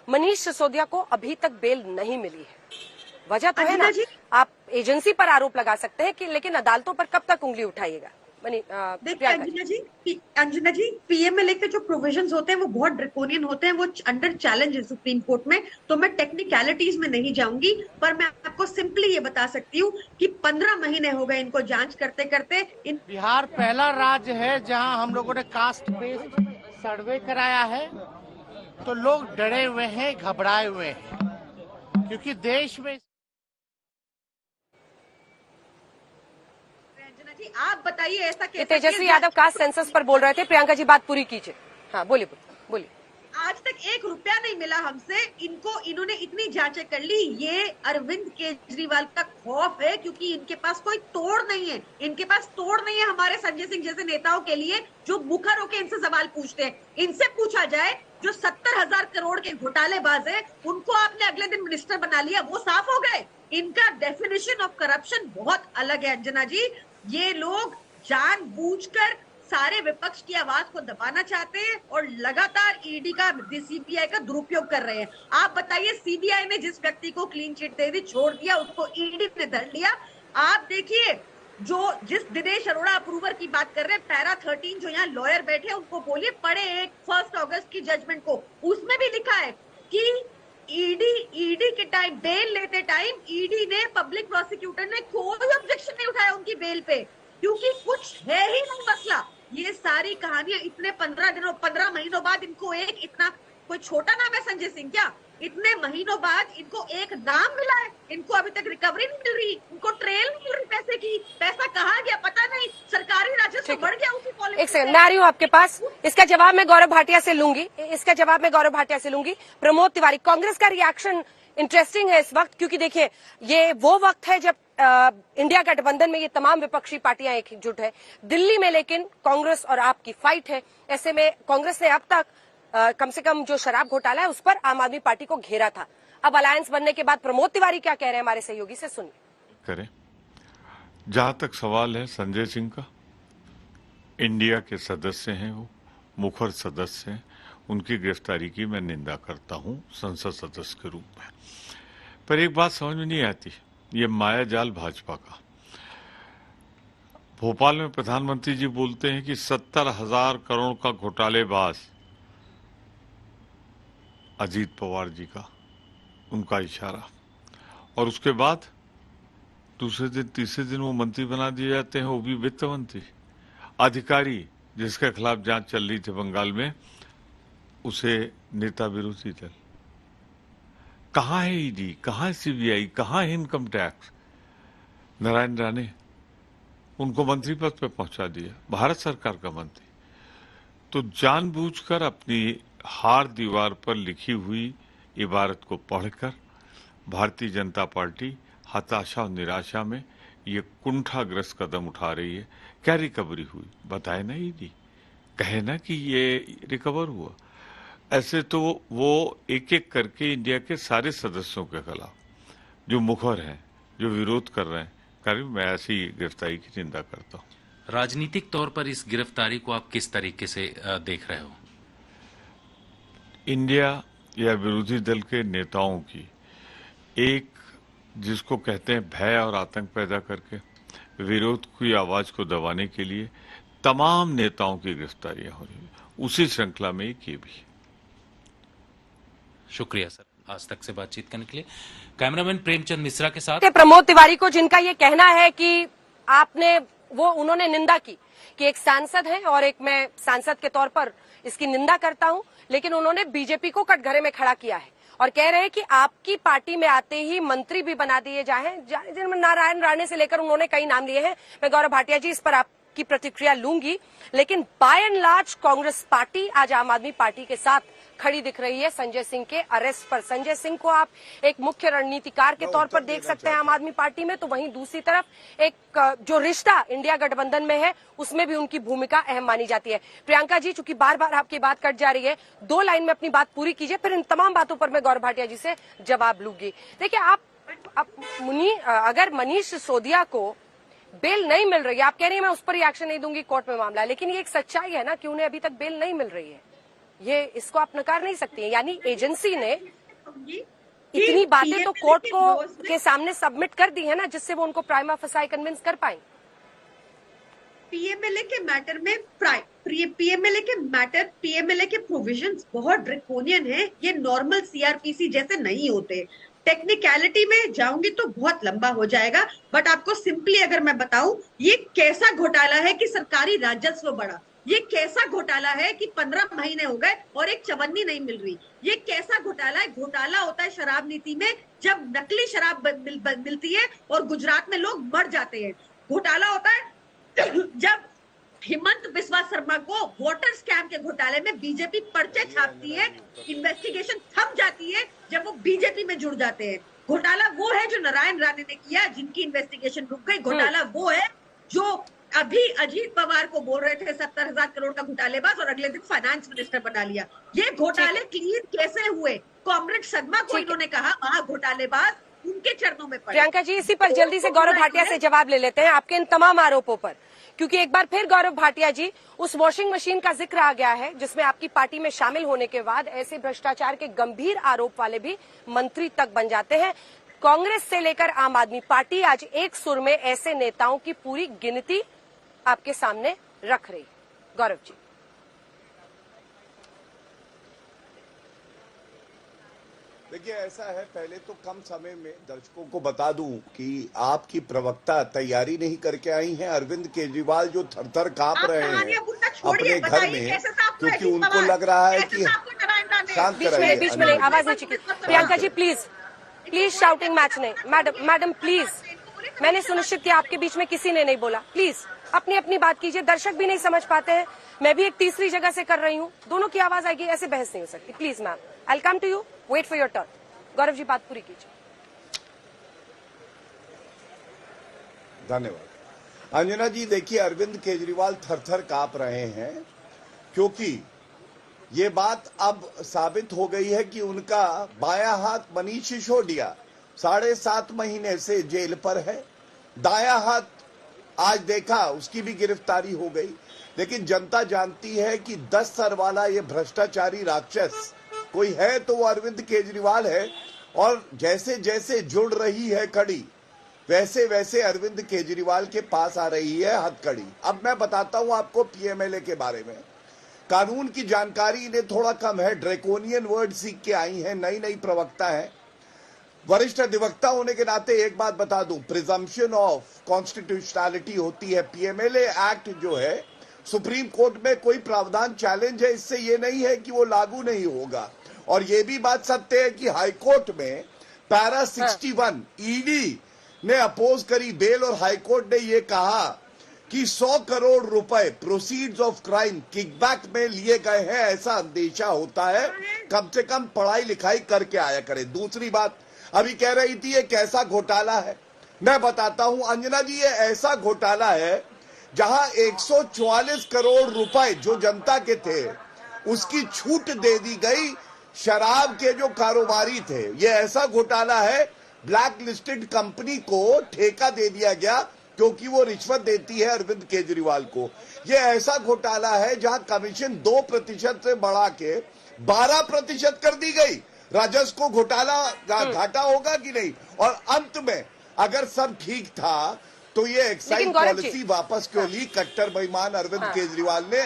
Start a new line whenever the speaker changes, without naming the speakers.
मनीष सिसोदिया को अभी तक बेल नहीं मिली है। वजह तो है ना, आप एजेंसी पर आरोप लगा सकते हैं कि, लेकिन अदालतों पर कब तक उंगली उठाइएगा?
देखिए अंजना जी, पीएमएलए के जो प्रोविजंस होते हैं वो बहुत ड्रैकोनियन होते हैं, वो अंडर चैलेंज है सुप्रीम कोर्ट में। तो मैं टेक्निकलिटीज में नहीं जाऊंगी, पर मैं आपको सिंपली ये बता सकती हूँ कि 15 महीने हो गए इनको जांच करते करते।
बिहार पहला राज्य है जहां हम लोगों ने कास्ट बेस्ड सर्वे कराया है, तो लोग डरे हुए हैं, घबराए हुए हैं, क्योंकि देश में।
आप बताइए ऐसा कैसे?
तेजस्वी यादव कास्ट सेंसस पर बोल रहे थे। प्रियंका जी बात पूरी कीजिए। हाँ बोलिए बोलिए।
आज तक 1 रुपया नहीं मिला हमसे, इन्होंने इतनी जांचें कर ली। ये अरविंद केजरीवाल का खौफ है, क्योंकि इनके पास कोई तोड़ नहीं है। इनके पास तोड़ नहीं है हमारे संजय सिंह जैसे नेताओं के लिए, जो मुखर होकर इनसे सवाल पूछते हैं। इनसे पूछा जाए, जो 70,000 करोड़ के घोटालेबाज है, उनको आपने अगले दिन मिनिस्टर बना लिया, वो साफ हो गए। इनका डेफिनेशन ऑफ करप्शन बहुत अलग है अंजना जी। ये लोग जानबूझकर सारे विपक्ष की आवाज को दबाना चाहते हैं और लगातार ईडी का, सीबीआई का दुरुपयोग कर रहे हैं। आप बताइए, सीबीआई ने जिस व्यक्ति को क्लीन चिट दे दी, छोड़ दिया, उसको ईडी ने धर लिया। आप देखिए, जिस दिनेश अरोड़ा अप्रूवर की बात कर रहे हैं, पैरा 13 जो यहाँ लॉयर बैठे हैं, उनको बोलिए पढ़े 1 अगस्त की जजमेंट को। उसमें भी लिखा है कि ईडी के टाइम, बेल लेते टाइम ईडी ने, पब्लिक प्रोसिक्यूटर ने कोई ऑब्जेक्शन नहीं उठाया उनकी बेल पे, क्योंकि कुछ है ही नहीं मसला। ये सारी कहानियां इतने 15 महीनों बाद इनको इतना कोई छोटा नाम है संजय सिंह क्या? इतने महीनों बाद इनको एक नाम मिला है, इनको अभी तक रिकवरी नहीं मिल रही, इनको ट्रेल नहीं मिल रही पैसे की। पैसा कहाँ गया पता नहीं, सरकारी राजस्व बढ़ गया उसी पॉलिसी।
एक सेकंड, मैं आ रही हूँ आपके पास। इसका जवाब मैं गौरव भाटिया से लूंगी। प्रमोद तिवारी, कांग्रेस का रिएक्शन इंटरेस्टिंग है इस वक्त, क्योंकि देखिए ये वो वक्त है जब इंडिया गठबंधन में ये तमाम विपक्षी पार्टियां एकजुट है। दिल्ली में लेकिन कांग्रेस और आप की फाइट है। ऐसे में कांग्रेस ने अब तक कम से कम जो शराब घोटाला है उस पर आम आदमी पार्टी को घेरा था। अब अलायंस बनने के बाद प्रमोद तिवारी क्या कह रहे हैं हमारे सहयोगी से सुनिए।
करें, जहां तक सवाल है संजय सिंह का, इंडिया के सदस्य हैं, वो मुखर सदस्य हैं, उनकी गिरफ्तारी की मैं निंदा करता हूं संसद सदस्य के रूप में। पर एक बात समझ में नहीं आती, ये मायाजाल भाजपा का। भोपाल में प्रधानमंत्री जी बोलते हैं कि 70,000 करोड़ का घोटालेबाज अजीत पवार जी का, उनका इशारा, और उसके बाद दूसरे दिन तीसरे दिन वो मंत्री बना दिए जाते हैं, वो भी वित्त मंत्री। अधिकारी जिसके खिलाफ जांच चल रही थी बंगाल में, उसे नेता विरोधी दल। कहाँ है ईडी, कहाँ है सीबीआई, कहाँ है इनकम टैक्स? नारायण राणे, उनको मंत्री पद पे पहुंचा दिया, भारत सरकार का मंत्री। तो जानबूझकर अपनी हार दीवार पर लिखी हुई इबारत को पढ़कर भारतीय जनता पार्टी हताशा और निराशा में ये कुंठाग्रस्त कदम उठा रही है। क्या रिकवरी हुई बताए ना ईडी, कहे ना कि ये रिकवर हुआ। ऐसे तो वो एक एक करके इंडिया के सारे सदस्यों के खिलाफ जो मुखर हैं, जो विरोध कर रहे हैं, करीब मैं ऐसी गिरफ्तारी की निंदा करता हूँ।
राजनीतिक तौर पर इस गिरफ्तारी को आप किस तरीके से देख रहे हो?
इंडिया या विरोधी दल के नेताओं की एक, जिसको कहते हैं भय और आतंक पैदा करके विरोध की आवाज को दबाने के लिए तमाम नेताओं की गिरफ्तारियां हो रही है, उसी श्रृंखला में एक ये भी।
शुक्रिया सर आज तक से बातचीत करने के लिए। कैमरामैन प्रेमचंद मिश्रा के साथ
प्रमोद तिवारी को, जिनका ये कहना है कि आपने, उन्होंने निंदा की कि एक सांसद है, और एक मैं सांसद के तौर पर इसकी निंदा करता हूं, लेकिन उन्होंने बीजेपी को कटघरे में खड़ा किया है और कह रहे हैं कि आपकी पार्टी में आते ही मंत्री भी बना दिए जाए, जिनमें नारायण राणे से लेकर उन्होंने कई नाम लिए हैं। मैं गौरव भाटिया जी इस पर आपकी प्रतिक्रिया लूंगी, लेकिन by and large Congress party आज आम आदमी पार्टी के साथ खड़ी दिख रही है संजय सिंह के अरेस्ट पर। संजय सिंह को आप एक मुख्य रणनीतिकार के तौर पर देख सकते हैं आम आदमी पार्टी में, तो वहीं दूसरी तरफ एक जो रिश्ता इंडिया गठबंधन में है उसमें भी उनकी भूमिका अहम मानी जाती है। प्रियंका जी, चूंकि बार बार आपकी बात कट जा रही है, 2 लाइन में अपनी बात पूरी कीजिए, फिर इन तमाम बातों पर मैं गौरव भाटिया जी से जवाब लूंगी। देखिए, अगर मनीष सिसोदिया को बेल नहीं मिल रही है, आप कह रही है मैं उस पर रिएक्शन नहीं दूंगी, कोर्ट में मामला है, लेकिन ये एक सच्चाई है ना कि उन्हें अभी तक बेल नहीं मिल रही है। ये इसको आप नकार नहीं सकती हैं। यानी एजेंसी ने
कहूंगी
इतनी बातें तो
PMLA
कोर्ट
के
को
close में
के सामने सबमिट कर दी है ना, जिससे वो उनको प्राइमा फसाई कन्विंस कर पाए।
पीएमएलए के मैटर में पीएमएलए के प्रोविजंस बहुत ड्रैकोनियन है। ये नॉर्मल सीआरपीसी जैसे नहीं होते। टेक्निकलिटी में जाऊंगी तो बहुत लंबा हो जाएगा, बट आपको सिंपली अगर मैं बताऊं, ये कैसा घोटाला है कि सरकारी राजस्व बढ़ा। ये कैसा घोटाला है कि 15 महीने हो गए और एक चवन्नी नहीं मिल रही। ये कैसा घोटाला है? घोटाला होता है शराब नीति में, जब नकली शराब मिलती है और गुजरात में लोग मर जाते हैं। घोटाला होता है जब हेमंत बिस्वा शर्मा को वाटर स्कैम के घोटाले में बीजेपी पर्चे छापती है, इन्वेस्टिगेशन थम जाती है जब वो बीजेपी में जुड़ जाते हैं। घोटाला वो है जो नारायण राणे ने किया, जिनकी इन्वेस्टिगेशन रुक गई। घोटाला वो है जो अभी अजीत पवार को बोल रहे थे 70,000 करोड़ का घोटालेबाज, और अगले दिन फाइनेंस मिनिस्टर बना लिया। ये घोटाले क्लीन कैसे हुए? कॉमरेड शर्मा को इन्होंने कहा महा घोटालेबाज, उनके चरणों में पड़े।
प्रियंका जी, इसी पर जल्दी से गौरव भाटिया से जवाब ले लेते हैं आपके इन तमाम आरोपों पर, क्योंकि एक बार फिर गौरव भाटिया जी, उस वॉशिंग मशीन का जिक्र आ गया है जिसमें आपकी पार्टी में शामिल होने के बाद ऐसे भ्रष्टाचार के गंभीर आरोप वाले भी मंत्री तक बन जाते हैं। कांग्रेस से लेकर आम आदमी पार्टी आज एक सुर में ऐसे नेताओं की पूरी गिनती आपके सामने रख रही। गौरव जी।
देखिए, ऐसा है, पहले तो कम समय में दर्शकों को बता दूं कि आपकी प्रवक्ता तैयारी नहीं करके आई हैं। अरविंद केजरीवाल जो थर-थर कांप रहे हैं अपने घर में, क्योंकि उनको लग रहा है कि शांत कराइए।
बीच में नहीं, आवाज नहीं चुकी। Priyanka ji please shouting match नहीं। मैडम प्लीज, मैंने सुनिश्चित किया आपके बीच में किसी ने नहीं बोला। प्लीज अपनी अपनी बात कीजिए, दर्शक भी नहीं समझ पाते हैं। मैं भी एक तीसरी जगह से कर रही हूँ, दोनों की आवाज आएगी, ऐसे बहस नहीं हो सकती। Please ma'am, I will come to you, wait for your turn. Gaurav ji बात पूरी कीजिए।
धन्यवाद। अंजना जी, देखिए, अरविंद केजरीवाल थर-थर कांप रहे हैं क्योंकि ये बात अब साबित हो गई है कि उनका बायां हाथ मनीष सिसोदिया 7.5 महीने से जेल पर है। दायां हाथ आज देखा, उसकी भी गिरफ्तारी हो गई। लेकिन जनता जानती है कि 10 सर वाला ये भ्रष्टाचारी राक्षस कोई है तो वो अरविंद केजरीवाल है। और जैसे जैसे जुड़ रही है कड़ी, वैसे वैसे अरविंद केजरीवाल के पास आ रही है हथकड़ी। अब मैं बताता हूं आपको पीएमएलए के बारे में। कानून की जानकारी इन्हें थोड़ा कम है, ड्रैकोनियन वर्ड सीख के आई हैं, नई नई प्रवक्ता है। वरिष्ठ अधिवक्ता होने के नाते एक बात बता दूं, प्रिजम्पशन ऑफ कॉन्स्टिट्यूशनैलिटी होती है। पीएमएलए एक्ट जो है, सुप्रीम कोर्ट में कोई प्रावधान चैलेंज है, इससे ये नहीं है कि वो लागू नहीं होगा। और ये भी बात सत्य है कि हाईकोर्ट में पैरा 61 ईडी ने अपोज करी बेल, और हाईकोर्ट ने ये कहा कि 100 करोड़ रुपए प्रोसीड्स ऑफ क्राइम किकबैक में लिए गए हैं, ऐसा अंदेशा होता है। कम से कम पढ़ाई लिखाई करके आया करें। दूसरी बात, अभी कह रही थी ये कैसा घोटाला है, मैं बताता हूं अंजना जी, ये ऐसा घोटाला है जहां 144 करोड़ रुपए जो जनता के थे उसकी छूट दे दी गई शराब के जो कारोबारी थे। ये ऐसा घोटाला है, ब्लैक लिस्टेड कंपनी को ठेका दे दिया गया क्योंकि वो रिश्वत देती है अरविंद केजरीवाल को। ये ऐसा घोटाला है जहां कमीशन 2% से बढ़ा के 12% कर दी गई। राजस्व को घोटाला घाटा होगा कि नहीं? और अंत में अगर सब ठीक था तो ये एक्साइज पॉलिसी वापस क्यों ली कट्टर बेईमान अरविंद केजरीवाल ने?